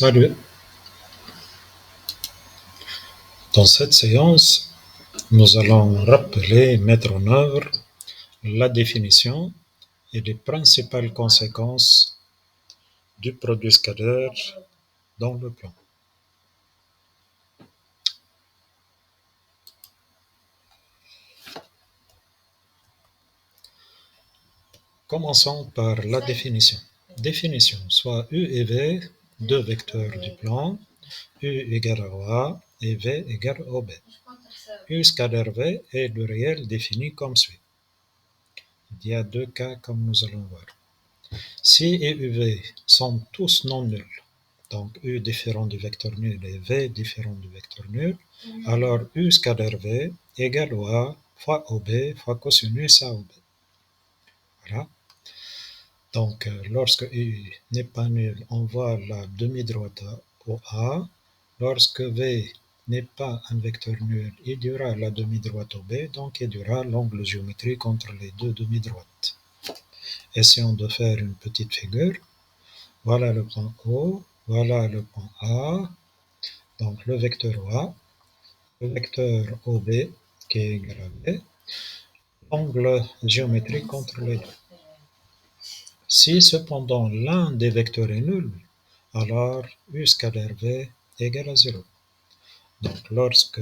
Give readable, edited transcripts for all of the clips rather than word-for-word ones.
Salut. Dans cette séance, nous allons rappeler, mettre en œuvre la définition et les principales conséquences du produit scalaire dans le plan. Commençons par la définition. Définition, soit U et V, deux vecteurs du plan, U égale à OA et V égale à OB. U scalaire V est le réel défini comme suit. Il y a deux cas comme nous allons voir. Si et UV sont tous non nuls, donc U différent du vecteur nul et V différent du vecteur nul, alors U scalaire V égale A fois OB fois cosinus A OB. Voilà. Donc, lorsque U n'est pas nul, on voit la demi-droite au A. Lorsque V n'est pas un vecteur nul, il y aura la demi-droite au B, donc il y aura l'angle géométrique entre les deux demi-droites. Essayons de faire une petite figure. Voilà le point O, voilà le point A, donc le vecteur A, le vecteur OB qui est égal à B, angle géométrique entre les deux. Si cependant l'un des vecteurs est nul, alors U scalaire V égale à 0. Donc lorsque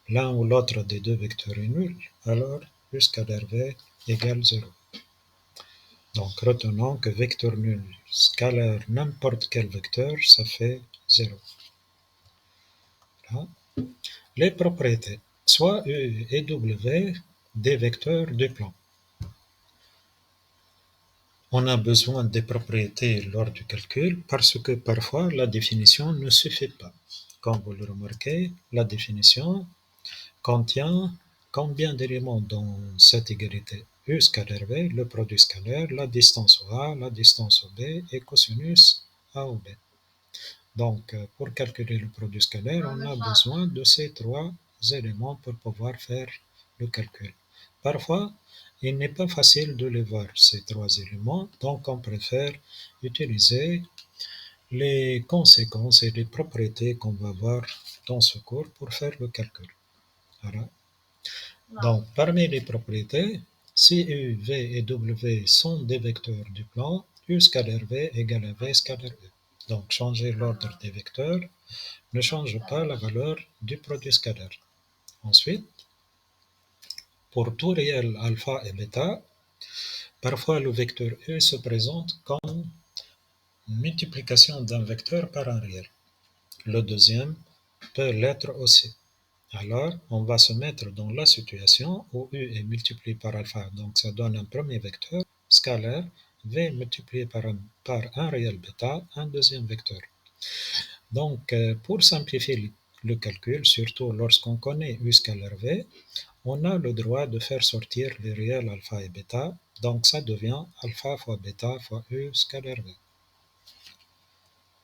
l'un ou l'autre des deux vecteurs est nul, alors U scalaire V égale 0. Donc retenons que vecteur nul scalaire n'importe quel vecteur, ça fait 0. Là. Les propriétés, soit U et W des vecteurs du plan. On a besoin des propriétés lors du calcul parce que parfois la définition ne suffit pas. Comme vous le remarquez, la définition contient combien d'éléments dans cette égalité? U scalaire V, le produit scalaire, la distance A, la distance B et cosinus A ou B. Donc, pour calculer le produit scalaire, on a besoin de ces trois éléments pour pouvoir faire le calcul. Parfois, il n'est pas facile de les voir, ces trois éléments, donc on préfère utiliser les conséquences et les propriétés qu'on va voir dans ce cours pour faire le calcul. Voilà. Donc, parmi les propriétés, si U, V et W sont des vecteurs du plan, U scalaire V égale à V scalaire U. Donc, changer l'ordre des vecteurs ne change pas la valeur du produit scalaire. Ensuite, pour tout réel alpha et bêta, parfois le vecteur U se présente comme multiplication d'un vecteur par un réel. Le deuxième peut l'être aussi. Alors, on va se mettre dans la situation où U est multiplié par alpha, donc ça donne un premier vecteur scalaire, V multiplié par un réel bêta, un deuxième vecteur. Donc, pour simplifier le calcul, surtout lorsqu'on connaît U scalaire V, on a le droit de faire sortir les réels alpha et bêta, donc ça devient alpha fois bêta fois U scalaire V.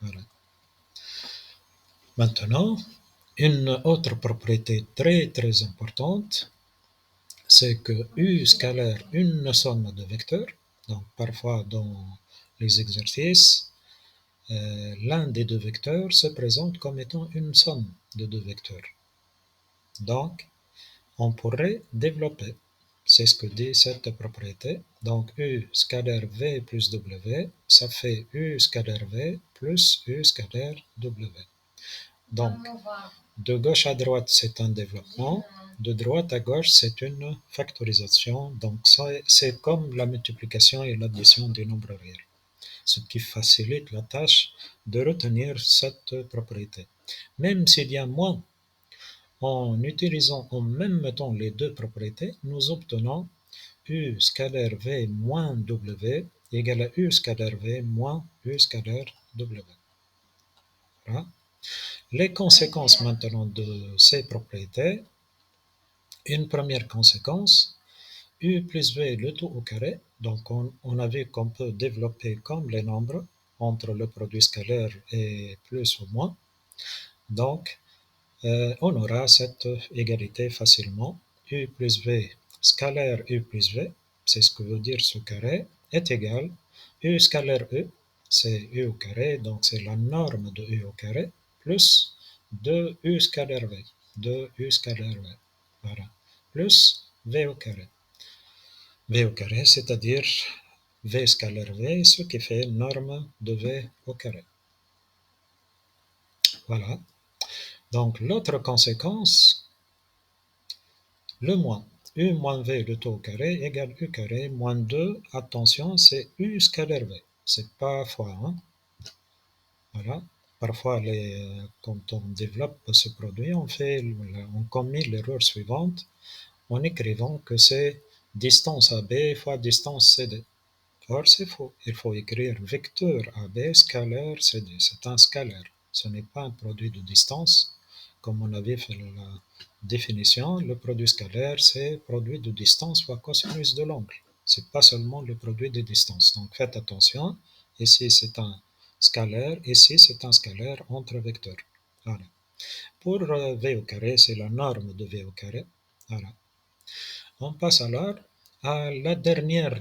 Voilà. Maintenant, une autre propriété très importante, c'est que U scalaire une somme de vecteurs, donc parfois dans les exercices, l'un des deux vecteurs se présente comme étant une somme de deux vecteurs. Donc, on pourrait développer, c'est ce que dit cette propriété. Donc, U scalaire V plus W, ça fait U scalaire V plus U scalaire W. Donc, de gauche à droite, c'est un développement. De droite à gauche, c'est une factorisation. Donc, c'est comme la multiplication et l'addition des nombres réels, ce qui facilite la tâche de retenir cette propriété. Même s'il y a moins, en utilisant en même temps les deux propriétés, nous obtenons U scalaire V moins W égale à U scalaire V moins U scalaire W. Voilà. Les conséquences maintenant de ces propriétés. Une première conséquence, U plus V le tout au carré. Donc on a vu qu'on peut développer comme les nombres entre le produit scalaire et plus ou moins. Donc on aura cette égalité facilement. U plus V scalaire U plus V, c'est ce que veut dire ce carré, est égal U scalaire E c'est U au carré, donc c'est la norme de U au carré, plus 2U scalaire V. 2U scalaire V. Voilà. Plus V au carré. V au carré, c'est-à-dire V scalaire V, ce qui fait norme de V au carré. Voilà. Donc l'autre conséquence, le moins. U moins V le tout au carré égale U carré moins 2. Attention, c'est U scalaire V. C'est pas fois, hein. Voilà. Parfois, quand on développe ce produit, on commet l'erreur suivante en écrivant que c'est distance AB fois distance CD. Or, c'est faux. Il faut écrire vecteur AB scalaire CD. C'est un scalaire. Ce n'est pas un produit de distance. Comme on avait fait la définition, le produit scalaire, c'est produit de distance fois cosinus de l'angle. Ce n'est pas seulement le produit de distance. Donc, faites attention. Ici, c'est un scalaire. Ici, c'est un scalaire entre vecteurs. Voilà. Pour V au carré, c'est la norme de V au carré. Voilà. On passe alors à la dernière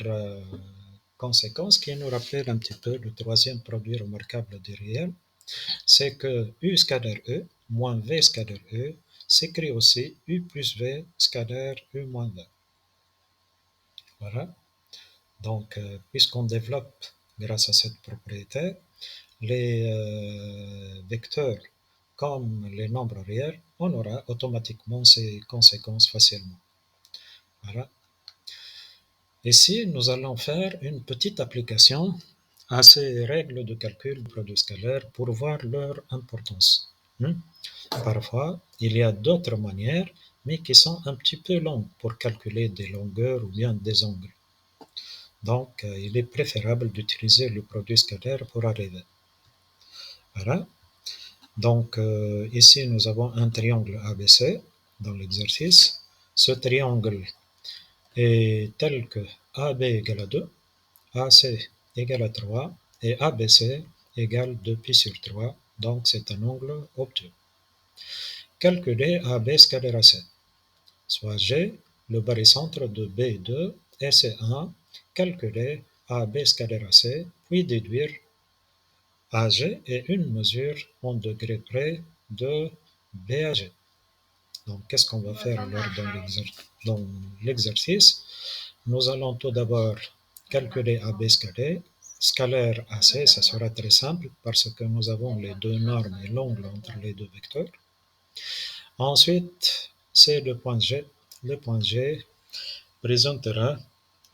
conséquence qui nous rappelle un petit peu le troisième produit remarquable du réel, c'est que U scalaire E moins V scalaire E s'écrit aussi U plus V scalaire U moins V. Voilà. Donc, puisqu'on développe grâce à cette propriété, les vecteurs comme les nombres réels, on aura automatiquement ces conséquences facilement. Voilà. Ici, nous allons faire une petite application à ces règles de calcul du produit scalaire pour voir leur importance. Parfois, il y a d'autres manières, mais qui sont un petit peu longues pour calculer des longueurs ou bien des angles. Donc, il est préférable d'utiliser le produit scalaire pour arriver. Voilà. Donc, ici, nous avons un triangle ABC dans l'exercice. Ce triangle est tel que AB égale à 2, AC égale à 3 et ABC égale 2π sur 3, donc c'est un angle obtus. Calculez AB scalaire AC, soit G, le barycentre de B2 et C1. Calculez AB scalaire AC, puis déduire AG et une mesure en degrés près de BAG. Donc, qu'est-ce qu'on va faire alors dans l'exercice? Nous allons tout d'abord calculer AB scalaire AC, ça sera très simple parce que nous avons les deux normes et l'angle entre les deux vecteurs. Ensuite, c'est le point G. Le point G présentera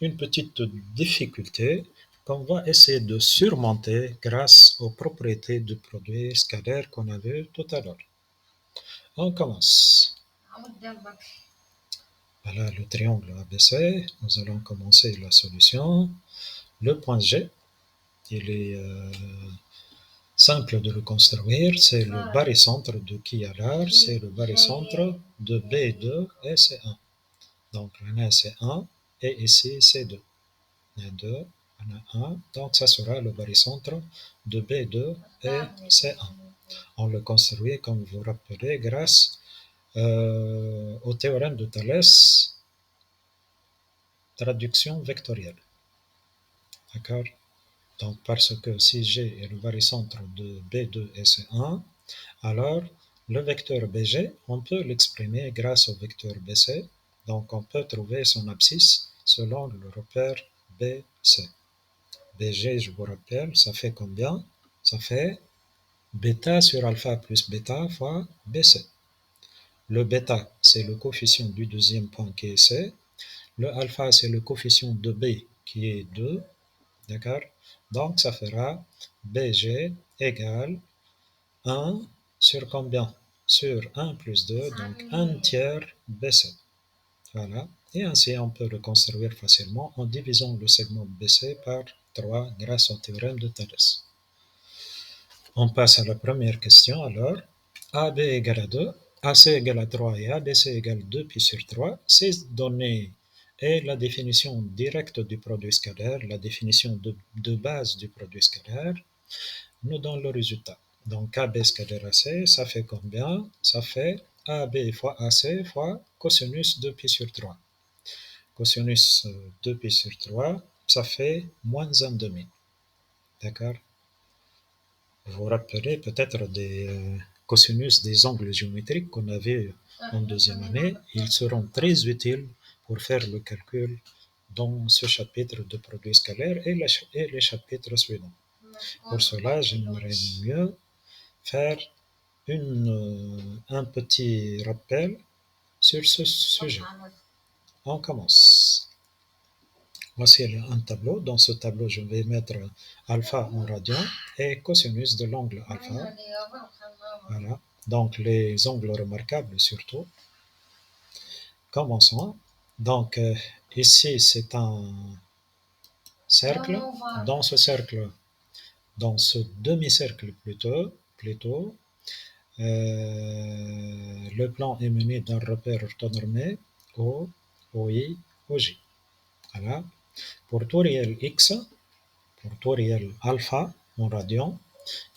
une petite difficulté qu'on va essayer de surmonter grâce aux propriétés du produit scalaire qu'on a vu tout à l'heure. On commence. Voilà le triangle ABC. Nous allons commencer la solution. Le point G, il est simple de le construire. C'est le barycentre de qui à l'art, c'est le barycentre de B2 et C1. Donc, on a C1 et ici C2. On a 2, on a 1. Donc, ça sera le barycentre de B2 et C1. On le construit, comme vous vous rappelez, grâce au théorème de Thalès, traduction vectorielle. D'accord? Donc, parce que si G est le barycentre de B2 et C1, alors le vecteur BG, on peut l'exprimer grâce au vecteur BC. Donc, on peut trouver son abscisse selon le repère BC. BG, je vous rappelle, ça fait combien? Ça fait bêta sur alpha plus bêta fois BC. Le bêta, c'est le coefficient du deuxième point qui est C. Le alpha, c'est le coefficient de B qui est 2. D'accord? Donc, ça fera BG égale 1 sur combien? Sur 1 plus 2, donc 1 tiers BC. Voilà. Et ainsi, on peut le construire facilement en divisant le segment BC par 3 grâce au théorème de Thalès. On passe à la première question alors. AB égale à 2, AC égale à 3 et ABC égale 2π sur 3. Ces données et la définition directe du produit scalaire, la définition de base du produit scalaire, nous donne le résultat. Donc AB scalaire AC, ça fait combien? Ça fait AB fois AC fois cosinus 2π sur 3. Cosinus 2π sur 3, ça fait moins 1 demi. D'accord? Vous vous rappelez peut-être des cosinus des angles géométriques qu'on avait en deuxième année. Ils seront très utiles pour faire le calcul dans ce chapitre de produits scalaires et les chapitres suivants. Pour cela, j'aimerais mieux faire un petit rappel sur ce sujet. On commence. Voici un tableau. Dans ce tableau, je vais mettre alpha en radian et cosinus de l'angle alpha. Voilà. Donc, les angles remarquables surtout. Commençons. Donc, ici, c'est un cercle. Dans ce cercle, dans ce demi-cercle plutôt, le plan est mené d'un repère orthonormé O, OI, OJ. Voilà. Pour tout réel x, pour tout réel alpha en radian,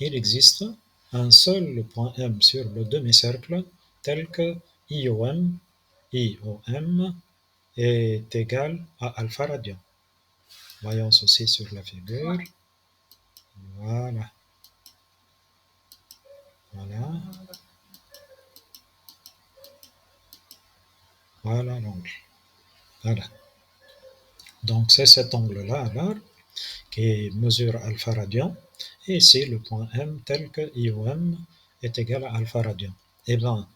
il existe un seul point M sur le demi-cercle tel que IOM est égal à alpha radian. Voyons ceci sur la figure. Voilà. Voilà. Voilà l'angle. Voilà. Donc c'est cet angle-là alors qui mesure alpha radian. Et ici le point M tel que IOM est égal à alpha radian. Eh bien,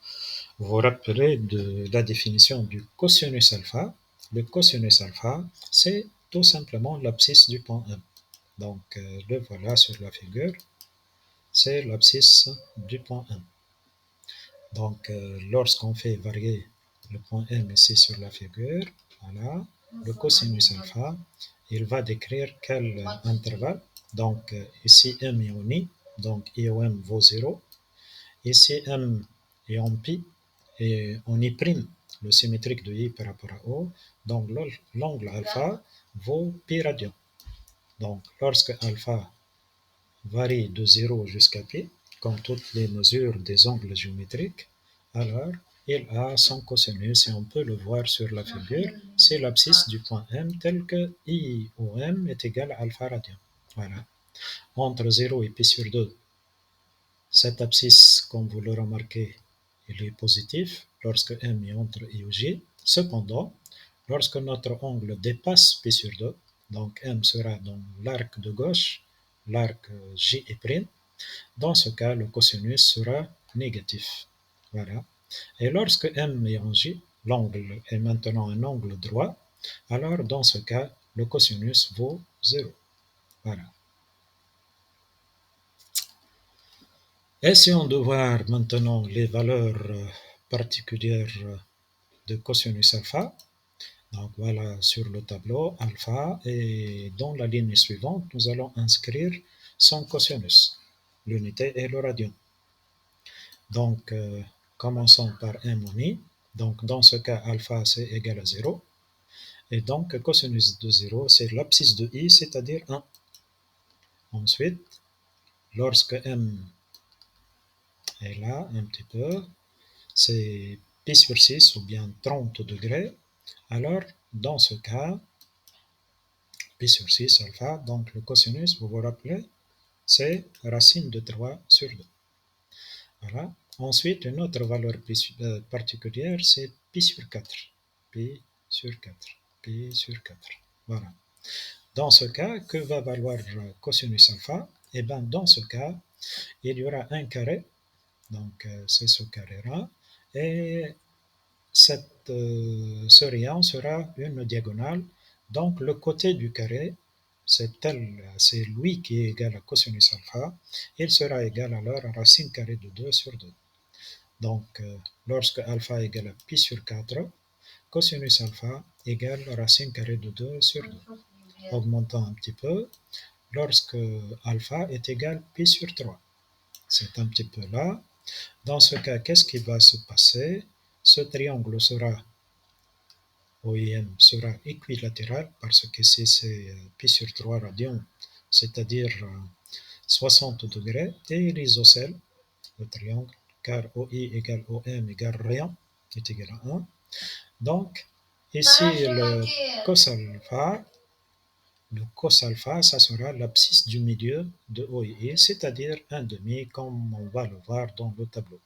vous vous rappelez de la définition du cosinus alpha. Le cosinus alpha, c'est tout simplement l'abscisse du point M. Donc, le voilà sur la figure. C'est l'abscisse du point M. Donc, lorsqu'on fait varier le point M ici sur la figure, voilà, le cosinus alpha, il va décrire quel intervalle. Donc, ici M est en I, donc IOM vaut 0. Ici M est en pi, et on y prime le symétrique de I par rapport à O, donc l'angle alpha vaut pi radian. Donc, lorsque alpha varie de 0 jusqu'à pi, comme toutes les mesures des angles géométriques, alors il a son cosinus et on peut le voir sur la figure, c'est l'abscisse du point M tel que IOM est égal à alpha radian. Voilà. Entre 0 et pi sur 2, cette abscisse, comme vous le remarquez, il est positif lorsque M est entre I et J. Cependant, lorsque notre angle dépasse pi sur 2, donc M sera dans l'arc de gauche, l'arc J est prime, dans ce cas, le cosinus sera négatif. Voilà. Et lorsque M est en J, l'angle est maintenant un angle droit, alors dans ce cas, le cosinus vaut 0. Voilà. Essayons de voir maintenant les valeurs particulières de cosinus alpha. Donc voilà sur le tableau alpha et dans la ligne suivante, nous allons inscrire son cosinus. L'unité est le radian. Donc commençons par M en I. Donc dans ce cas, alpha c'est égal à 0. Et donc cosinus de 0 c'est l'abscisse de I, c'est-à-dire 1. Ensuite, lorsque M est là un petit peu, c'est pi sur 6 ou bien 30 degrés, alors dans ce cas, pi sur 6 alpha, donc le cosinus, vous vous rappelez, c'est racine de 3 sur 2. Voilà. Ensuite, une autre valeur particulière, c'est pi sur 4. Pi sur 4. Pi sur 4. Voilà. Dans ce cas, que va valoir cosinus alpha? Eh bien, dans ce cas, il y aura un carré, donc c'est ce carré-là, et ce rayon sera une diagonale. Donc le côté du carré, c'est lui qui est égal à cosinus alpha. Il sera égal alors à racine carrée de 2 sur 2. Donc lorsque alpha égale à pi sur 4, cosinus alpha égale racine carrée de 2 sur 2. Augmentons un petit peu. Lorsque alpha est égal à pi sur 3. C'est un petit peu là. Dans ce cas, qu'est-ce qui va se passer? Ce triangle sera OIM sera équilatéral parce que si c'est pi sur 3 radians, c'est-à-dire 60 degrés, et il isocèle le triangle, car OI égale OM égale rien, est égal à 1. Donc, ici, le cos alpha le cos alpha, ça sera l'abscisse du milieu de O et I, c'est-à-dire 1 demi, comme on va le voir dans le tableau.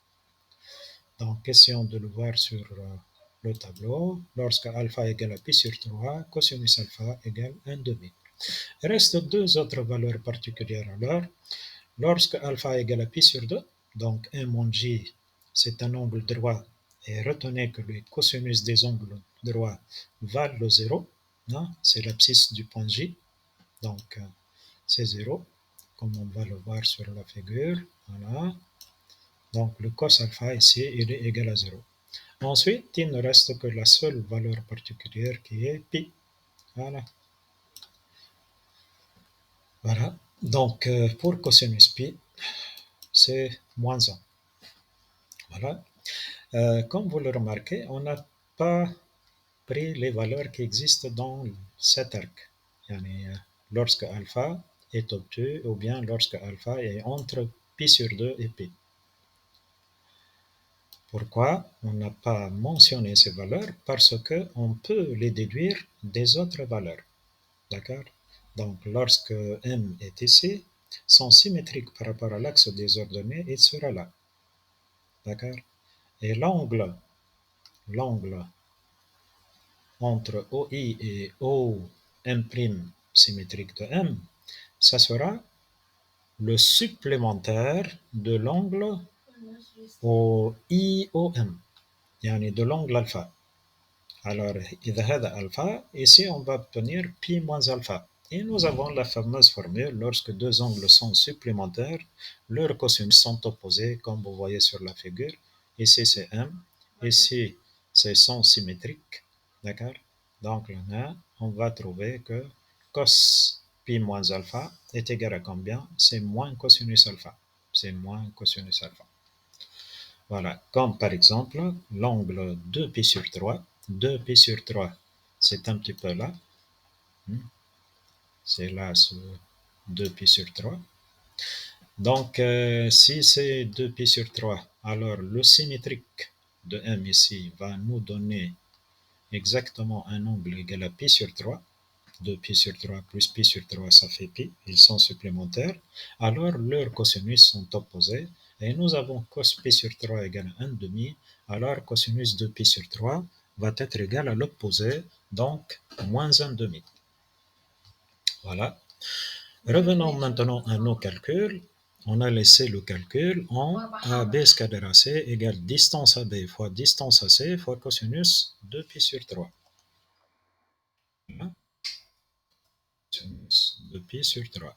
Donc, question de le voir sur le tableau. Lorsque alpha égale à pi sur 3, cosinus alpha égale 1 demi. Il reste deux autres valeurs particulières alors. Lorsque alpha égale à pi sur 2, donc 1 moins j, c'est un angle droit, et retenez que le cosinus des angles droits valent le 0, hein, c'est l'abscisse du point j, donc c'est 0, comme on va le voir sur la figure, voilà. Donc le cos alpha ici, il est égal à 0. Ensuite, il ne reste que la seule valeur particulière qui est pi. Voilà. Voilà. Donc, pour cosinus pi, c'est moins 1. Voilà. Comme vous le remarquez, on n'a pas pris les valeurs qui existent dans cet arc. Yani, lorsque alpha est obtus, ou bien lorsque alpha est entre pi sur 2 et pi. Pourquoi on n'a pas mentionné ces valeurs? Parce qu'on peut les déduire des autres valeurs. D'accord? Donc, lorsque M est ici, sont symétriques par rapport à l'axe des ordonnées, il sera là. D'accord? Et l'angle entre OI et OM' symétrique de M, ça sera le supplémentaire de l'angle IOM, يعني de l'angle alpha. Alors, إذا هذا alpha, ici on va obtenir pi moins alpha. Et nous avons la fameuse formule, lorsque deux angles sont supplémentaires, leurs cosinus sont opposés, comme vous voyez sur la figure. Ici c'est M, ici c'est son symétrique. D'accord? Donc là, on va trouver que cos pi moins alpha est égal à combien? C'est moins cosinus alpha. C'est moins cosinus alpha. Voilà, comme par exemple l'angle 2π sur 3. 2π sur 3, c'est un petit peu là. C'est là, ce 2π sur 3. Donc, si c'est 2π sur 3, alors le symétrique de M ici va nous donner exactement un angle égal à π sur 3. 2π sur 3 plus π sur 3, ça fait π. Ils sont supplémentaires. Alors, leurs cosinus sont opposés. Et nous avons cos π sur 3 égale à 1 demi. Alors, cosinus de π sur 3 va être égal à l'opposé, donc moins 1 demi. Voilà. Revenons maintenant à nos calculs. On a laissé le calcul en AB scalaire AC égale distance AB fois distance AC fois cosinus de π sur 3. Voilà. Cosinus de π sur 3.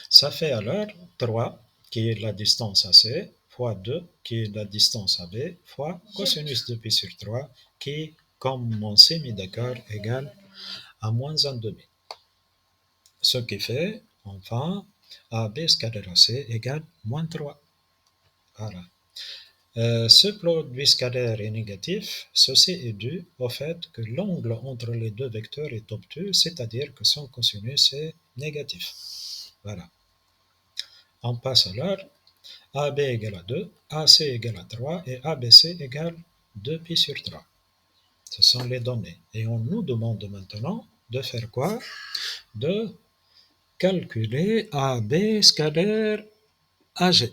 Ça fait alors 3, qui est la distance AC, fois 2, qui est la distance AB, fois cosinus de π sur 3, qui, comme on s'est mis d'accord, égale à moins 1 demi. Ce qui fait, enfin, AB scalaire AC égale moins 3. Voilà. Ce produit scalaire est négatif. Ceci est dû au fait que l'angle entre les deux vecteurs est obtus, c'est-à-dire que son cosinus est négatif. Voilà. On passe alors AB égale à 2, AC égale à 3 et ABC égale 2π sur 3. Ce sont les données. Et on nous demande maintenant de faire quoi? De calculer AB scalaire AG.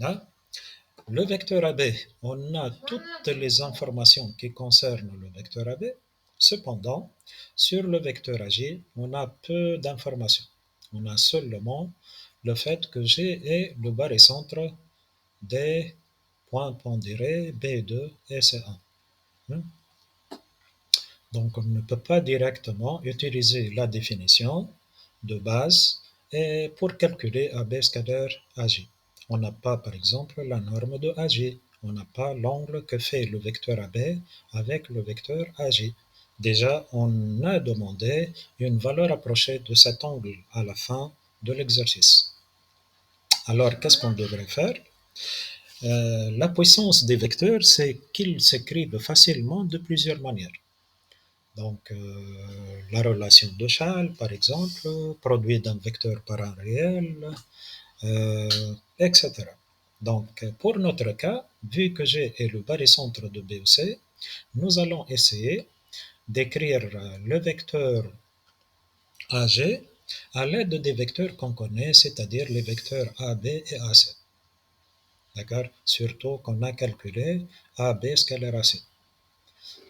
Là, le vecteur AB, on a toutes les informations qui concernent le vecteur AB. Cependant, sur le vecteur AG, on a peu d'informations. On a seulement le fait que G est le barycentre des points pondérés B2 et C1. Donc, on ne peut pas directement utiliser la définition de base et pour calculer AB scalaire AG. On n'a pas, par exemple, la norme de AG. On n'a pas l'angle que fait le vecteur AB avec le vecteur AG. Déjà, on a demandé une valeur approchée de cet angle à la fin de l'exercice. Alors, qu'est-ce qu'on devrait faire? La puissance des vecteurs, c'est qu'ils s'écrivent facilement de plusieurs manières. Donc, la relation de Chasles, par exemple, produit d'un vecteur par un réel, etc. Donc, pour notre cas, vu que G est le barycentre de B ou C, nous allons essayer d'écrire le vecteur AG à l'aide des vecteurs qu'on connaît, c'est-à-dire les vecteurs AB et AC. D'accord? Surtout qu'on a calculé AB scalaire AC.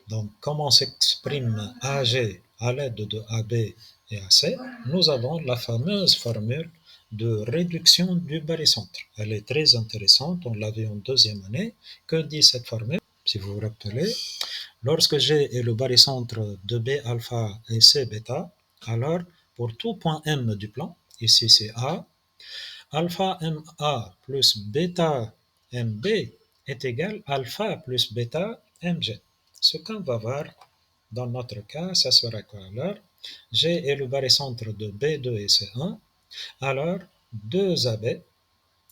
Donc, comment s'exprime AG à l'aide de AB et AC? Nous avons la fameuse formule de réduction du barycentre. Elle est très intéressante, on l'a vu en deuxième année. Que dit cette formule? Si vous vous rappelez, lorsque G est le barycentre de B alpha et C bêta, alors pour tout point M du plan, ici c'est A, alpha MA plus bêta MB est égal à alpha plus bêta MG. Ce qu'on va voir dans notre cas, ça sera quoi alors? G est le barycentre de B2 et C1, alors 2AB,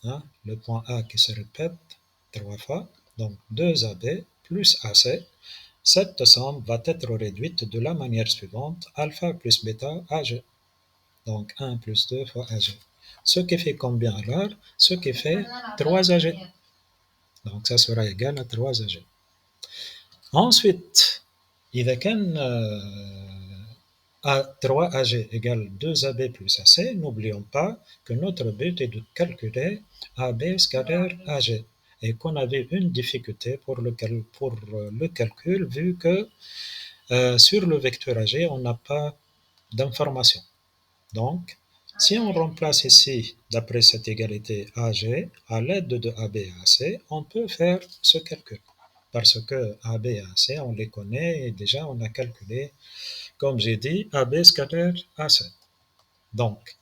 hein, le point A qui se répète 3 fois, donc 2AB plus AC. Cette somme va être réduite de la manière suivante, alpha plus bêta AG. Donc 1 plus 2 fois AG. Ce qui fait combien alors? Ce qui fait 3 AG. Donc ça sera égal à 3 AG. Ensuite, إذا كان A3AG égale 2AB plus AC, n'oublions pas que notre but est de calculer AB scalaire AG et qu'on avait une difficulté pour le calcul vu que sur le vecteur AG, on n'a pas d'information. Donc, si on remplace ici, d'après cette égalité AG, à l'aide de AB et AC, on peut faire ce calcul. Parce que AB et AC, on les connaît et déjà on a calculé, comme j'ai dit, AB scalaire AC. Donc,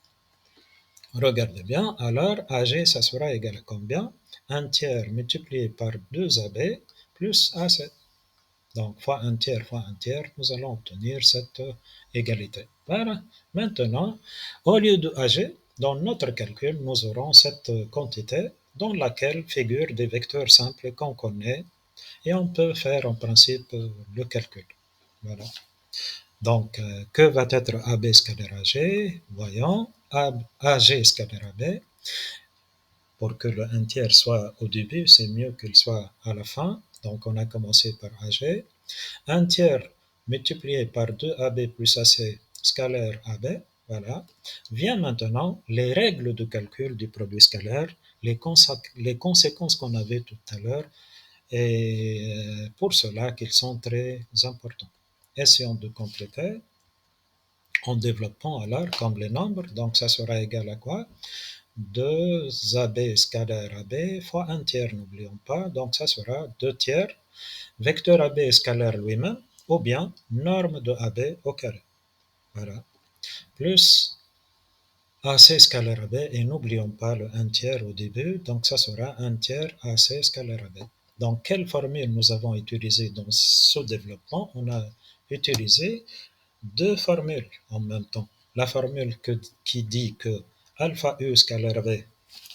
regardez bien, alors AG, ça sera égal à combien? 1 tiers multiplié par 2AB plus AC. Donc, fois 1 tiers, nous allons obtenir cette égalité. Voilà. Maintenant, au lieu de AG, dans notre calcul, nous aurons cette quantité dans laquelle figurent des vecteurs simples qu'on connaît et on peut faire en principe le calcul. Voilà. Donc, que va être AB scalaire AG? Voyons, AG scalaire AB, pour que le 1 tiers soit au début, c'est mieux qu'il soit à la fin. Donc, on a commencé par AG. 1 tiers multiplié par 2AB plus AC scalaire AB, voilà, vient maintenant les règles de calcul du produit scalaire, les conséquences qu'on avait tout à l'heure, et pour cela qu'ils sont très importants. Essayons de compléter en développant alors comme les nombres, donc ça sera égal à quoi? 2AB scalaire AB fois 1 tiers, n'oublions pas, donc ça sera 2 tiers vecteur AB scalaire lui-même, ou bien norme de AB au carré. Voilà. Plus AC scalaire AB, et n'oublions pas le 1 tiers au début, donc ça sera 1 tiers AC scalaire AB. Donc, quelle formule nous avons utilisée dans ce développement? On a utilisé deux formules en même temps. La formule qui dit que alpha U scalaire V,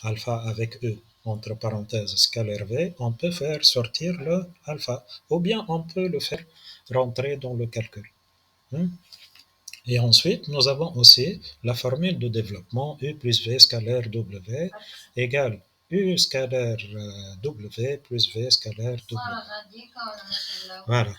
alpha avec E, entre parenthèses scalaire V, on peut faire sortir le alpha, ou bien on peut le faire rentrer dans le calcul. Et ensuite, nous avons aussi la formule de développement U plus V scalaire W égale U scalaire W plus V scalaire W. Voilà.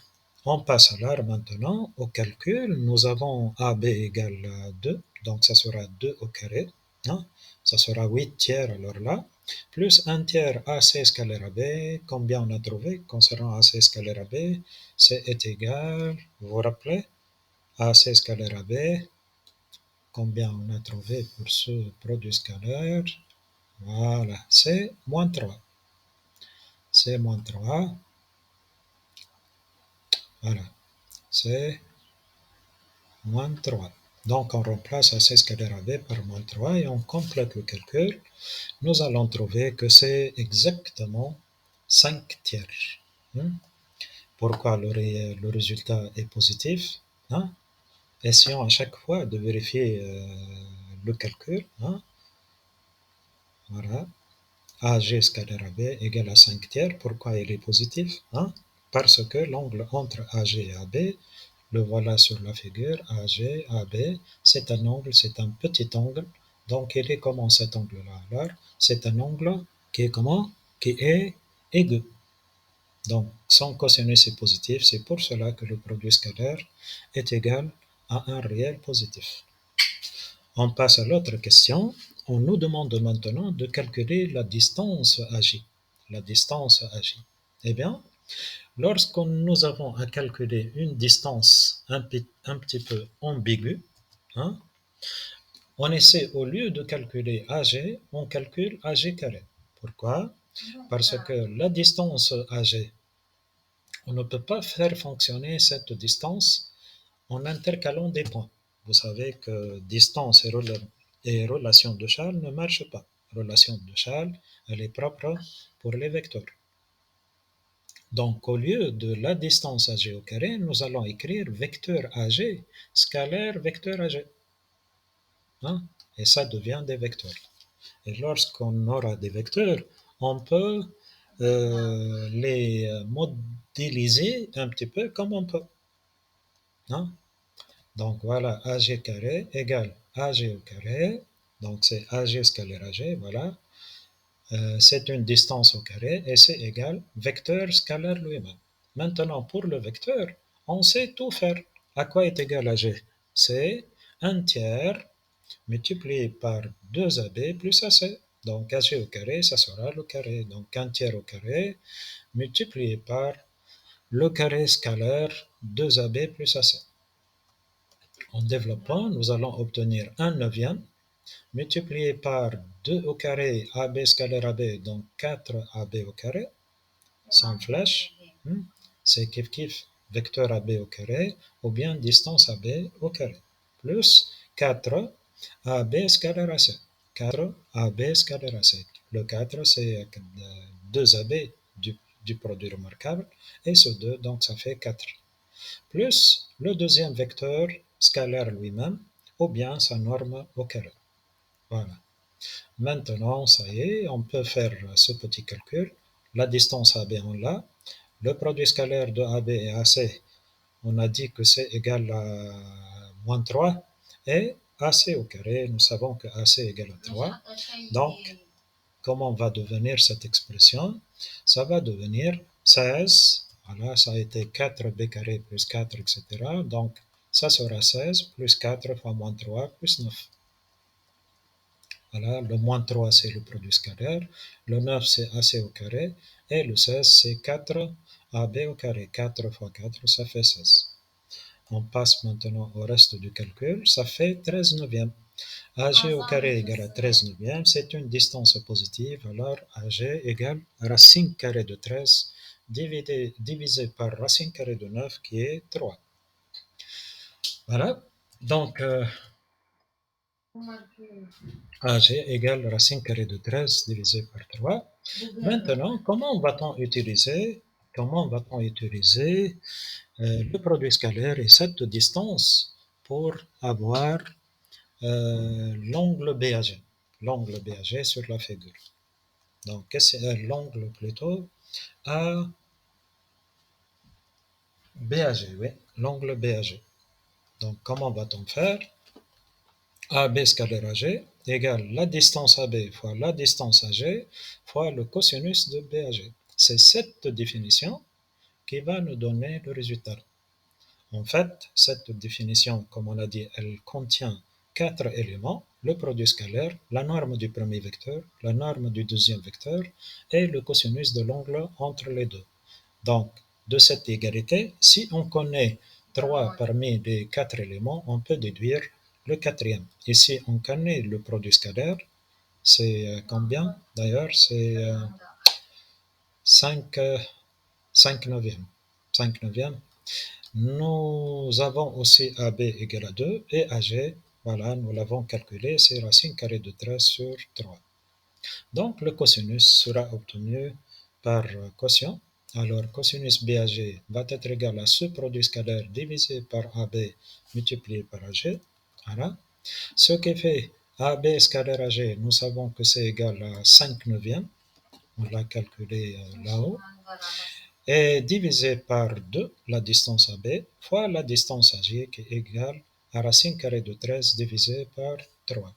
On passe alors maintenant au calcul. Nous avons AB égale 2, donc ça sera 2 au carré. Hein? Ça sera 8 tiers alors là, plus 1 tiers AC scalaire AB. Combien on a trouvé concernant AC scalaire AB? C'est égal, vous vous rappelez? AC scalaire AB, combien on a trouvé pour ce produit scalaire? Voilà, c'est moins 3. C'est moins 3. Voilà, c'est moins 3. Donc on remplace AC scalaire AB par moins 3 et on complète le calcul. Nous allons trouver que c'est exactement 5 tiers. Pourquoi le résultat est positif? Essayons à chaque fois de vérifier le calcul. Voilà. AG scalaire AB égale à 5 tiers. Pourquoi il est positif? Parce que l'angle entre AG et AB, le voilà sur la figure, AG, AB, c'est un angle, c'est un petit angle. Donc il est comment cet angle-là? Alors, c'est un angle qui est comment? Qui est aigu. Donc son cosinus est positif, c'est pour cela que le produit scalaire est égal à un réel positif. On passe à l'autre question. On nous demande maintenant de calculer la distance AJ. La distance AJ. Eh bien, lorsque nous avons à calculer une distance un petit peu ambiguë, hein, on essaie, au lieu de calculer AG, on calcule AG carré. Pourquoi? Parce que la distance AG, on ne peut pas faire fonctionner cette distance en intercalant des points. Vous savez que distance et relation de Charles ne marchent pas. Relation de Charles, elle est propre pour les vecteurs. Donc, au lieu de la distance AG au carré, nous allons écrire vecteur AG, scalaire vecteur AG. Hein? Et ça devient des vecteurs. Et lorsqu'on aura des vecteurs, on peut les modéliser un petit peu comme on peut. Hein? Donc voilà, AG carré égale AG au carré. Donc c'est AG scalaire AG, voilà. C'est une distance au carré et c'est égal vecteur scalaire lui-même. Maintenant, pour le vecteur, on sait tout faire. À quoi est égal AG? C'est 1 tiers multiplié par 2AB plus AC. Donc AC au carré, ça sera le carré. Donc 1 tiers au carré multiplié par le carré scalaire 2AB plus AC. En développant, nous allons obtenir 1 neuvième multiplié par 2 au carré AB scalaire AB, donc 4AB au carré, sans flèche. C'est kiff vecteur AB au carré ou bien distance AB au carré, plus 4 AB scalaire AC. 4 AB scalaire AC. Le 4, c'est 2 AB du produit remarquable, et ce 2, donc ça fait 4. Plus le deuxième vecteur scalaire lui-même, ou bien sa norme au carré. Voilà. Maintenant, ça y est, on peut faire ce petit calcul. La distance AB, on l'a. Le produit scalaire de AB et AC, on a dit que c'est égal à moins 3. Et AC au carré, nous savons que AC égale à 3. Donc, comment va devenir cette expression? Ça va devenir 16. Voilà, ça a été 4b carré plus 4, etc. Donc, ça sera 16 plus 4 fois moins 3 plus 9. Voilà, le moins 3, c'est le produit scalaire. Le 9, c'est AC au carré. Et le 16, c'est 4 AB au carré. 4 fois 4, ça fait 16. On passe maintenant au reste du calcul. Ça fait 13 neuvièmes. AG au carré égale à 13 neuvièmes. C'est une distance positive. Alors, AG égale racine carrée de 13 divisé par racine carrée de 9 qui est 3. Voilà. Donc, AG égale racine carrée de 13 divisé par 3. Maintenant, comment va-t-on utiliser le produit scalaire et cette distance pour avoir l'angle BAG, l'angle BAG sur la figure. Donc, c'est l'angle plutôt ABAG, oui, l'angle BAG. Donc, comment va-t-on faire? AB scalaire AG égale la distance AB fois la distance AG fois le cosinus de BAG. C'est cette définition qui va nous donner le résultat. En fait, cette définition, comme on l'a dit, elle contient 4 éléments: le produit scalaire, la norme du premier vecteur, la norme du deuxième vecteur et le cosinus de l'angle entre les deux. Donc, de cette égalité, si on connaît 3 parmi les 4 éléments, on peut déduire le quatrième. Et si on connaît le produit scalaire, c'est combien d'ailleurs? C'est 5 neuvièmes. 5 neuvièmes. Nous avons aussi AB égale à 2 et AG, voilà, nous l'avons calculé, c'est racine carrée de 13 sur 3. Donc le cosinus sera obtenu par quotient. Alors cosinus BAG va être égal à ce produit scalaire divisé par AB multiplié par AG. Voilà. Ce qui fait AB scalaire AG, nous savons que c'est égal à 5 neuvièmes. On l'a calculé là-haut. Et divisé par 2 la distance AB fois la distance AG qui est égale à racine carrée de 13 divisé par 3.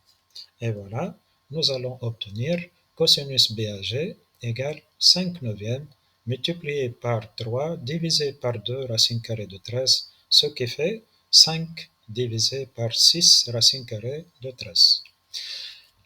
Et voilà, nous allons obtenir cosinus BAG égale 5 neuvièmes multiplié par 3 divisé par 2 racine carrée de 13, ce qui fait 5 divisé par 6 racine carrée de 13.